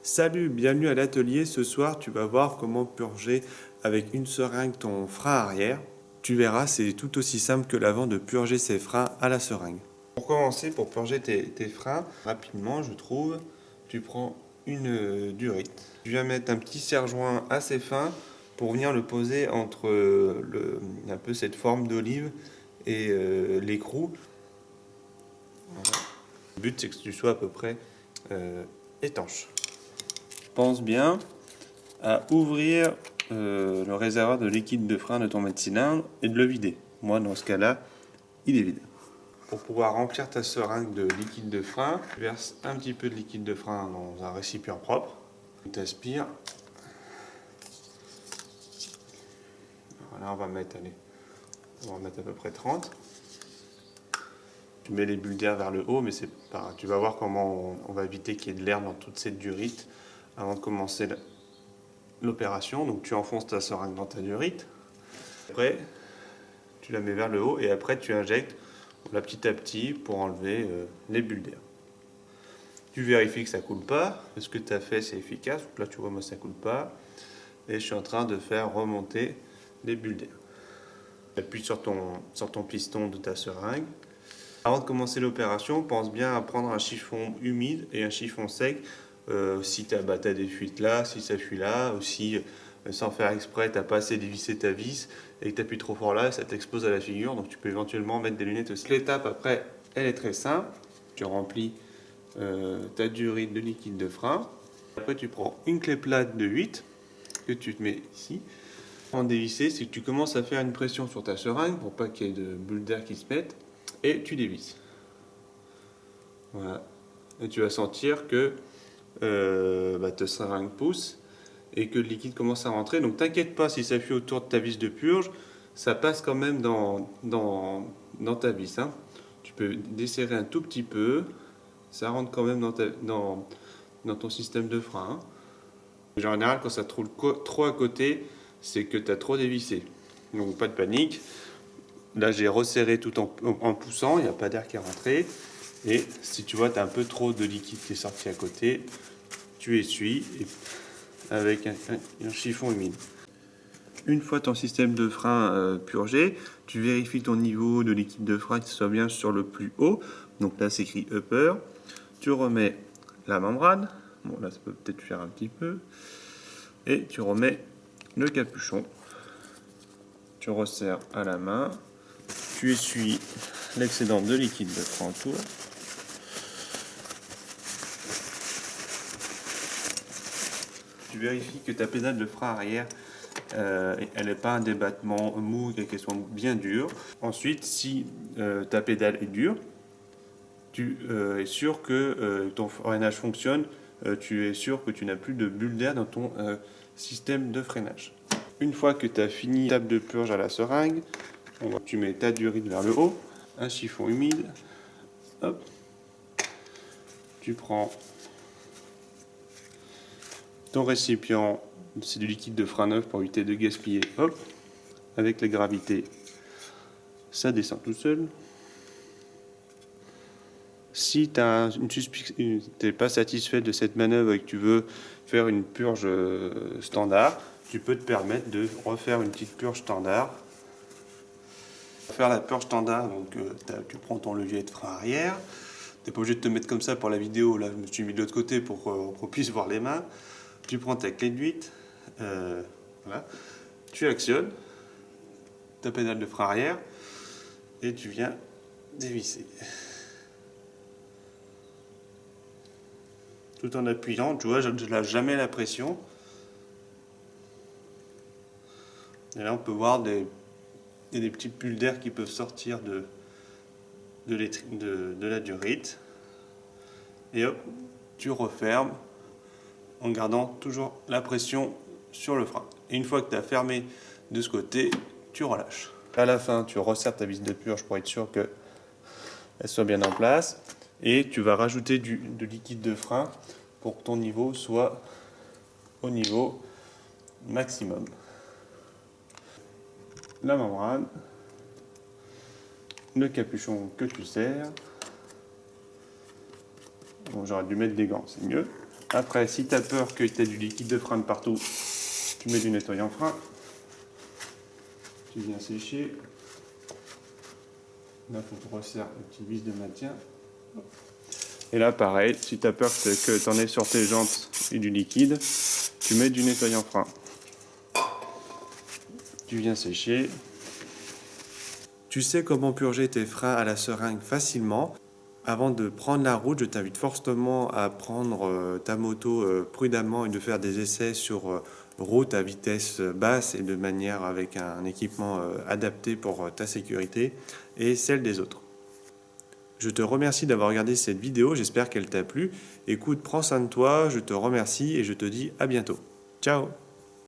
Salut, bienvenue à l'atelier. Ce soir, tu vas voir comment purger avec une seringue ton frein arrière. Tu verras, c'est tout aussi simple que l'avant de purger ses freins à la seringue. Pour commencer, pour purger tes freins, rapidement, je trouve, tu prends une durite. Tu viens mettre un petit serre-joint assez fin pour venir le poser entre un peu cette forme d'olive et l'écrou. Voilà. Le but, c'est que tu sois à peu près étanche. Pense bien à ouvrir le réservoir de liquide de frein de ton mètre-cylindre et de le vider. Moi, dans ce cas-là, il est vide. Pour pouvoir remplir ta seringue de liquide de frein, tu verses un petit peu de liquide de frein dans un récipient propre. Tu aspires. Voilà, on va mettre à peu près 30. Tu mets les bulles d'air vers le haut, mais c'est pas. Tu vas voir comment on va éviter qu'il y ait de l'air dans toute cette durite avant de commencer l'opération. Donc tu enfonces ta seringue dans ta durite. Après, tu la mets vers le haut et après tu injectes petit à petit pour enlever les bulles d'air. Tu vérifies que ça coule pas. Ce que tu as fait, c'est efficace. Donc là, tu vois, moi, ça coule pas. Et je suis en train de faire remonter les bulles d'air. Appuie sur ton piston de ta seringue. Avant de commencer l'opération, pense bien à prendre un chiffon humide et un chiffon sec. Si tu as des fuites là, si ça fuit là, ou si sans faire exprès, tu n'as pas assez dévissé ta vis et que tu appuies trop fort là, ça t'explose à la figure. Donc tu peux éventuellement mettre des lunettes aussi. L'étape après, elle est très simple. Tu remplis ta durite de liquide de frein. Après, tu prends une clé plate de 8 que tu te mets ici. En dévisser, c'est que tu commences à faire une pression sur ta seringue pour pas qu'il y ait de bulles d'air qui se mettent et tu dévisses. Voilà. Et tu vas sentir que ta seringue pousse et que le liquide commence à rentrer. Donc t'inquiète pas si ça fuit autour de ta vis de purge, ça passe quand même dans ta vis. Hein. Tu peux desserrer un tout petit peu, ça rentre quand même dans ton système de frein. En général, quand ça te roule trop à côté, c'est que tu as trop dévissé. Donc pas de panique. Là, j'ai resserré tout en poussant, il n'y a pas d'air qui est rentré. Et si tu vois, tu as un peu trop de liquide qui est sorti à côté, tu essuies avec un chiffon humide. Une fois ton système de frein purgé, tu vérifies ton niveau de liquide de frein qui soit bien sur le plus haut. Donc là, c'est écrit upper. Tu remets la membrane. Bon, là, ça peut peut-être faire un petit peu. Et tu remets le capuchon. Tu resserres à la main. Tu essuies l'excédent de liquide de frein autour. Tu vérifies que ta pédale de frein arrière, elle n'est pas un débattement mou et qu'elle soit bien dure. Ensuite, si ta pédale est dure, tu es sûr que ton freinage fonctionne. Tu es sûr que tu n'as plus de bulles d'air dans ton système de freinage. Une fois que tu as fini l'étape de purge à la seringue, tu mets ta durite vers le haut, un chiffon humide, hop, tu prends ton récipient, c'est du liquide de frein neuf pour éviter de gaspiller, hop, avec la gravité, ça descend tout seul. Si tu n'es pas satisfait de cette manœuvre et que tu veux faire une purge standard, tu peux te permettre de refaire une petite purge standard. Pour faire la purge standard, donc tu prends ton levier de frein arrière. Tu n'es pas obligé de te mettre comme ça pour la vidéo. Là, je me suis mis de l'autre côté pour qu'on puisse voir les mains. Tu prends ta clé de 8, voilà. Tu actionnes ta pédale de frein arrière et tu viens dévisser. Tout en appuyant, tu vois, je ne lâche jamais la pression. Et là, on peut voir des petites bulles d'air qui peuvent sortir de la durite. Et hop, tu refermes en gardant toujours la pression sur le frein. Et une fois que tu as fermé de ce côté, tu relâches. À la fin, tu resserres ta vis de purge pour être sûr qu'elle soit bien en place. Et tu vas rajouter de liquide de frein pour que ton niveau soit au niveau maximum. La membrane, le capuchon que tu serres. Bon, j'aurais dû mettre des gants, c'est mieux. Après, si tu as peur que tu aies du liquide de frein de partout, tu mets du nettoyant frein. Tu viens sécher. Là, il faut que tu resserres le petit vis de maintien. Et là, pareil, si tu as peur que tu en aies sur tes jantes et du liquide, tu mets du nettoyant frein. Tu viens sécher. Tu sais comment purger tes freins à la seringue facilement. Avant de prendre la route, je t'invite fortement à prendre ta moto prudemment et de faire des essais sur route à vitesse basse et de manière avec un équipement adapté pour ta sécurité et celle des autres. Je te remercie d'avoir regardé cette vidéo, j'espère qu'elle t'a plu. Écoute, prends soin de toi, je te remercie et je te dis à bientôt. Ciao!